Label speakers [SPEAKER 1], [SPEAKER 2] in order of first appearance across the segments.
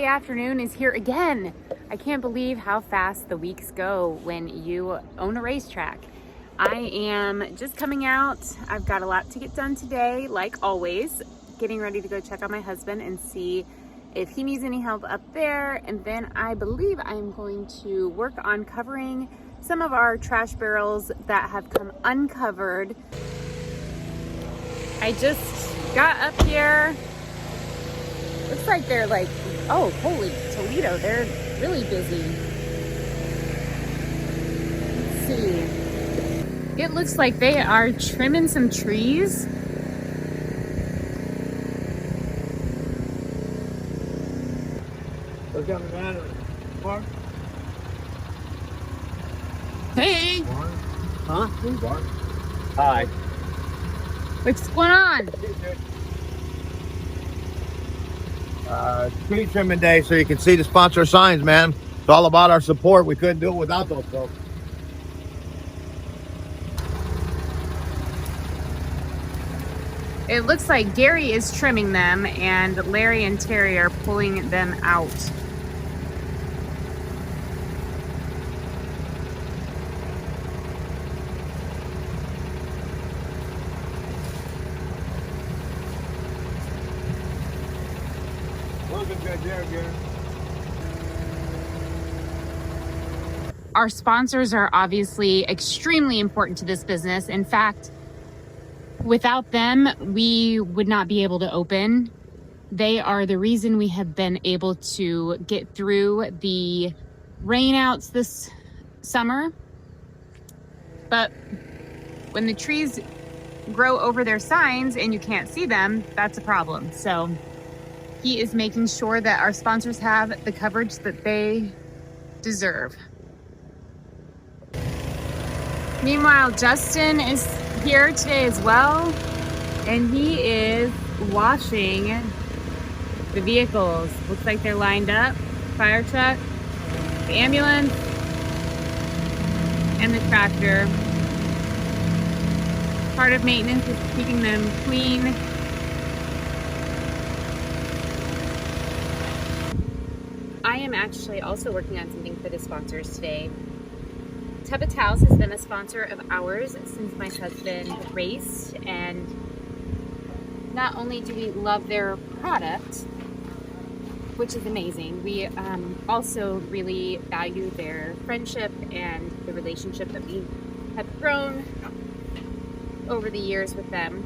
[SPEAKER 1] afternoon is here again. I can't believe how fast the weeks go when you own a racetrack. I am just coming out. I've got a lot to get done today, like always. Getting ready to go check on my husband and see if he needs any help up there. And then I believe I'm going to work on covering some of our trash barrels that have come uncovered. I just got up here. Looks like they're like, oh, holy Toledo, they're really busy. Let's see. It looks like they are trimming some trees.
[SPEAKER 2] Mark?
[SPEAKER 1] Hey!
[SPEAKER 2] Huh? Hi.
[SPEAKER 1] What's going on?
[SPEAKER 2] Tree trimming day, so you can see the sponsor signs, man. It's all about our support. We couldn't do it without those folks.
[SPEAKER 1] It looks like Gary is trimming them and Larry and Terry are pulling them out. Our sponsors are obviously extremely important to this business. In fact, without them, we would not be able to open. They are the reason we have been able to get through the rainouts this summer. But when the trees grow over their signs and you can't see them, that's a problem. So he is making sure that our sponsors have the coverage that they deserve. Meanwhile, Justin is here today as well, and he is washing the vehicles. Looks like they're lined up. Fire truck, the ambulance, and the tractor. Part of maintenance is keeping them clean. I am actually also working on something for the sponsors today. Tub of Towels has been a sponsor of ours since my husband raced, and not only do we love their product, which is amazing, we also really value their friendship and the relationship that we have grown over the years with them.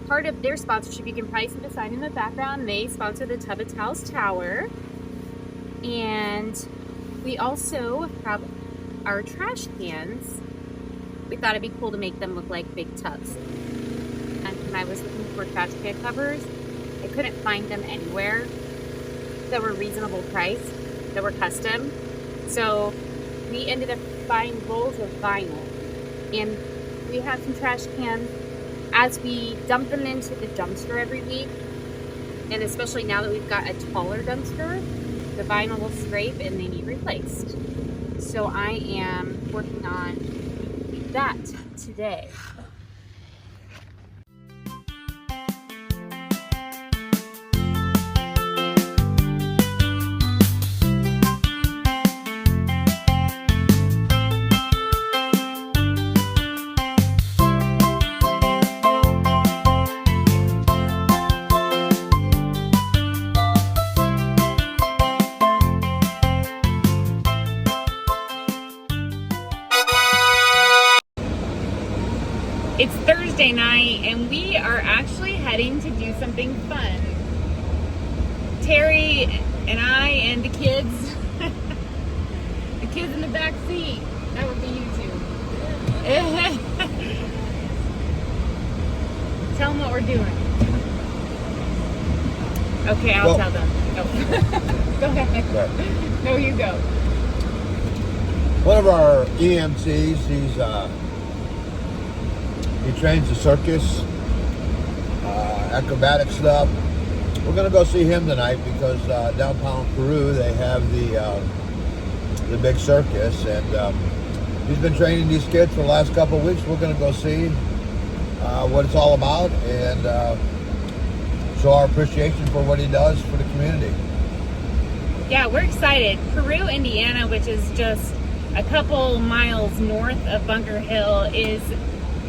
[SPEAKER 1] Part of their sponsorship, you can probably see the sign in the background, they sponsor the Tub of Towels Tower, and we also have our trash cans. We thought it'd be cool to make them look like big tubs. And when I was looking for trash can covers, I couldn't find them anywhere that were reasonable price, that were custom. So we ended up buying rolls of vinyl. And we have some trash cans. As we dump them into the dumpster every week, and especially now that we've got a taller dumpster, the vinyl will scrape and they need replaced. So I am working on that today. It's Thursday night and we are actually heading to do something fun. Terry and I and the kids, the kids in the back seat, that would be you two. Tell them what we're doing. Okay, I'll tell them. Go. Go ahead.
[SPEAKER 2] Right.
[SPEAKER 1] No, you go.
[SPEAKER 2] One of our EMCs, he trains the circus, acrobatic stuff. We're gonna go see him tonight because downtown Peru they have the big circus, and he's been training these kids for the last couple of weeks. We're gonna go see what it's all about and show our appreciation for what he does for the community.
[SPEAKER 1] Yeah, we're excited. Peru, Indiana, which is just a couple miles north of Bunker Hill, is,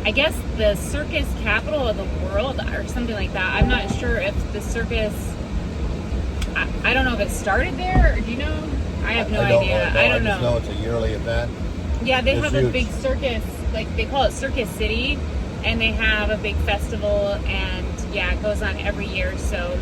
[SPEAKER 1] I guess, the circus capital of the world or something like that. I'm not sure if the circus, I don't know if it started there, or do you know? I have no idea. I don't know.
[SPEAKER 2] I just know it's a yearly event.
[SPEAKER 1] Yeah, they have
[SPEAKER 2] huge.
[SPEAKER 1] a big circus, like they call it Circus City, and they have a big festival, and yeah, it goes on every year. So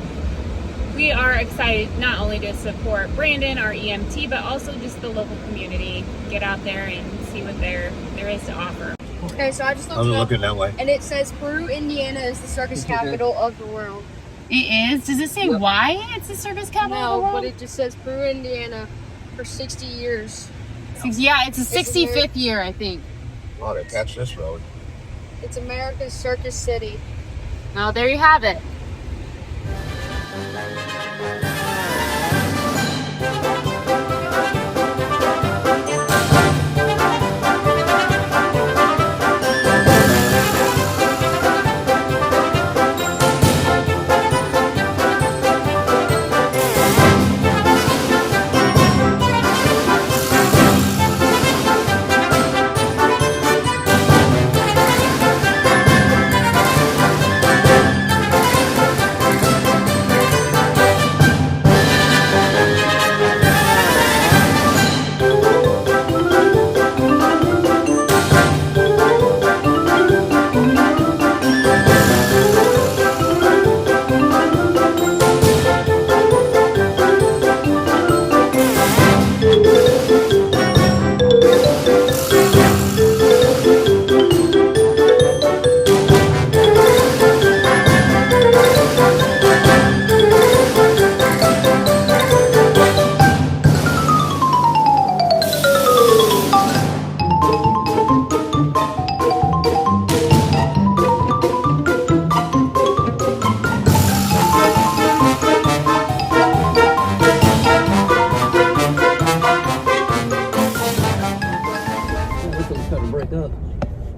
[SPEAKER 1] we are excited not only to support Brandon, our EMT, but also just the local community. Get out there and see what there is to offer.
[SPEAKER 3] Okay, so I just looked
[SPEAKER 2] I'm
[SPEAKER 3] it up,
[SPEAKER 2] looking that way.
[SPEAKER 3] and it says Peru, Indiana is the circus capital of the world.
[SPEAKER 1] It is? Does it say why it's the circus capital of the
[SPEAKER 3] No,
[SPEAKER 1] world?
[SPEAKER 3] but it just says Peru, Indiana for 60 years.
[SPEAKER 1] Yeah, it's a 65th year, I think.
[SPEAKER 2] Oh, they patched this road.
[SPEAKER 3] It's America's circus city.
[SPEAKER 1] Well, there you have it.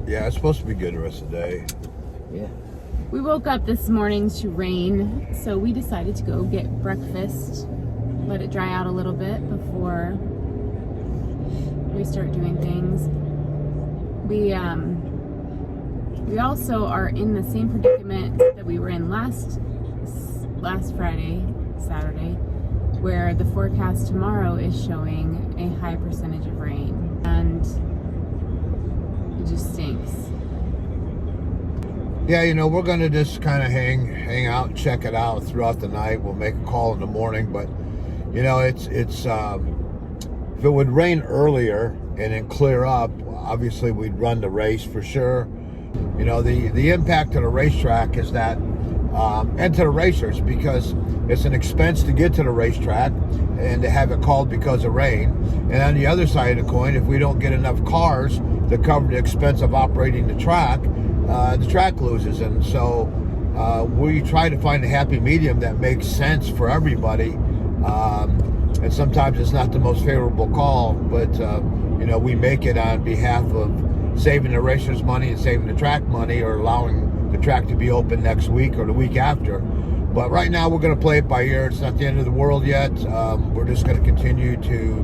[SPEAKER 2] Yeah, it's supposed to be good the rest of the day.
[SPEAKER 4] Yeah.
[SPEAKER 1] We woke up this morning to rain, so we decided to go get breakfast, let it dry out a little bit before we start doing things. We also are in the same predicament that we were in last Saturday, where the forecast tomorrow is showing a high percentage of rain, and it just stinks.
[SPEAKER 2] Yeah, you know, we're going to just kind of hang out and check it out throughout the night. We'll make a call in the morning, but you know, it's if it would rain earlier and then clear up, obviously we'd run the race for sure. You know, the impact of the racetrack is that, and to the racers, because it's an expense to get to the racetrack and to have it called because of rain. And on the other side of the coin, if we don't get enough cars to cover the expense of operating the track loses. And so we try to find a happy medium that makes sense for everybody. And sometimes it's not the most favorable call, but you know, we make it on behalf of saving the racers money and saving the track money, or allowing the track to be open next week or the week after. But right now we're going to play it by ear. It's not the end of the world yet. We're just going to continue to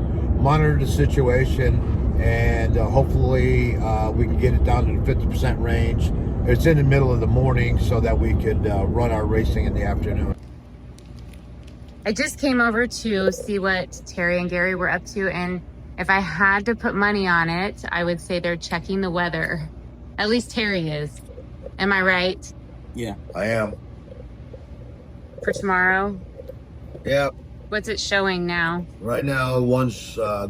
[SPEAKER 2] monitor the situation, and hopefully we can get it down to the 50% range. It's in the middle of the morning so that we could run our racing in the afternoon.
[SPEAKER 1] I just came over to see what Terry and Gary were up to, and if I had to put money on it, I would say they're checking the weather. At least Terry is. Am I right?
[SPEAKER 4] Yeah.
[SPEAKER 2] I am.
[SPEAKER 1] For tomorrow?
[SPEAKER 2] Yep.
[SPEAKER 1] What's it showing now?
[SPEAKER 2] Right now, the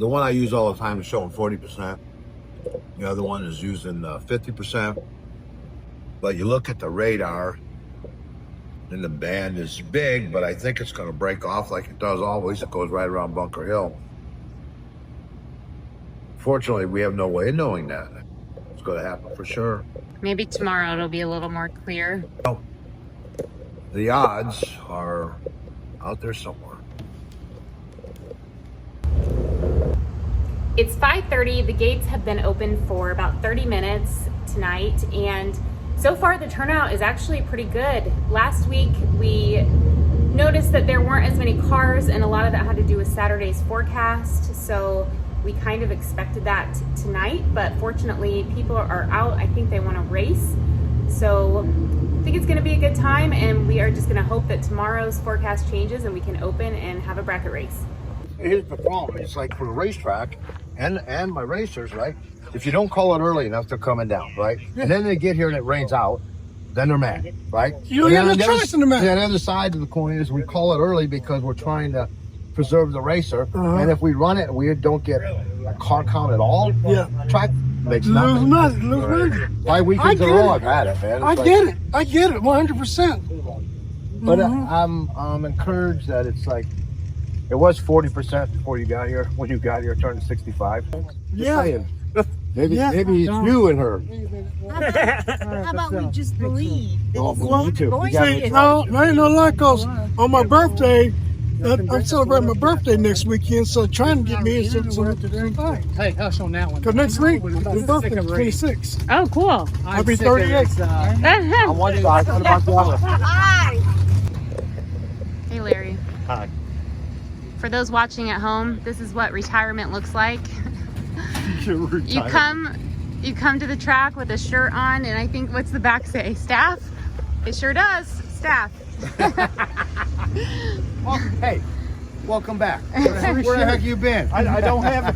[SPEAKER 2] one I use all the time is showing 40%. The other one is using 50%. But you look at the radar, and the band is big, but I think it's going to break off like it does always. It goes right around Bunker Hill. Fortunately, we have no way of knowing that. It's going to happen for sure.
[SPEAKER 1] Maybe tomorrow it'll be a little more clear.
[SPEAKER 2] The odds are out there somewhere.
[SPEAKER 1] It's 5:30. The gates have been open for about 30 minutes tonight, and so far the turnout is actually pretty good. Last week we noticed that there weren't as many cars, and a lot of that had to do with Saturday's forecast. So we kind of expected that tonight, but fortunately people are out. I think they want to race. So I think it's going to be a good time, and we are just going to hope that tomorrow's forecast changes and we can open and have a bracket race.
[SPEAKER 2] Here's the problem. It's like for the racetrack and my racers, right? If you don't call it early enough, they're coming down, right? And then they get here and it rains out, then they're mad, right?
[SPEAKER 4] You don't have no choice in the matter.
[SPEAKER 2] The other side of the coin is we call it early because we're trying to preserve the racer. And if we run it and we don't get a car count at all, track makes nothing.
[SPEAKER 4] Lose
[SPEAKER 2] 5 weekends in a row I've had it, man.
[SPEAKER 4] I get it, 100%.
[SPEAKER 2] But I'm encouraged that it's like, it was 40% before you got here. When you got here, it turned 65. Just saying. Maybe it's you and her.
[SPEAKER 5] How about we just believe?
[SPEAKER 2] Oh, me too.
[SPEAKER 4] No, ain't no lie, cause on my birthday, I'm celebrating my birthday next weekend, so trying to get me some
[SPEAKER 6] Hey, hush on that one.
[SPEAKER 4] Cause next week, my birthday is 26.
[SPEAKER 1] Oh, cool.
[SPEAKER 4] I'll be 38.
[SPEAKER 2] On one side, what about the other?
[SPEAKER 1] Hey, Larry.
[SPEAKER 2] Hi.
[SPEAKER 1] For those watching at home, this is what retirement looks like. You come to the track with a shirt on, and I think, what's the back say? Staff? It sure does. Staff.
[SPEAKER 2] Well, hey, welcome back. Where the heck you been?
[SPEAKER 6] I don't have it.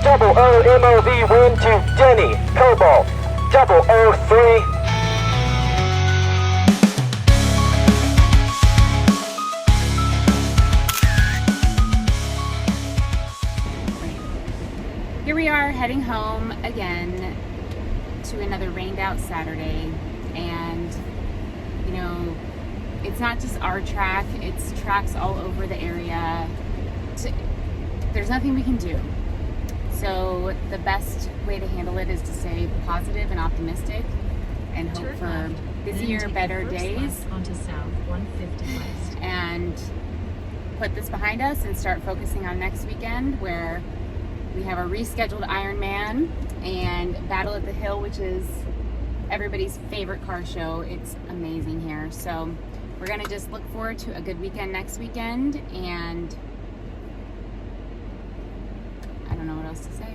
[SPEAKER 7] Double O MOV win to Denny Cobalt 003.
[SPEAKER 1] Here we are heading home again to another rained out Saturday, and you know, it's not just our track, it's tracks all over the area. There's nothing we can do. So the best way to handle it is to stay positive and optimistic and hope for busier, better days,
[SPEAKER 5] onto South 150 West.
[SPEAKER 1] and put this behind us and start focusing on next weekend, where we have a rescheduled Ironman and Battle at the Hill, which is everybody's favorite car show. It's amazing here. So we're gonna just look forward to a good weekend next weekend, and I don't know what else to say.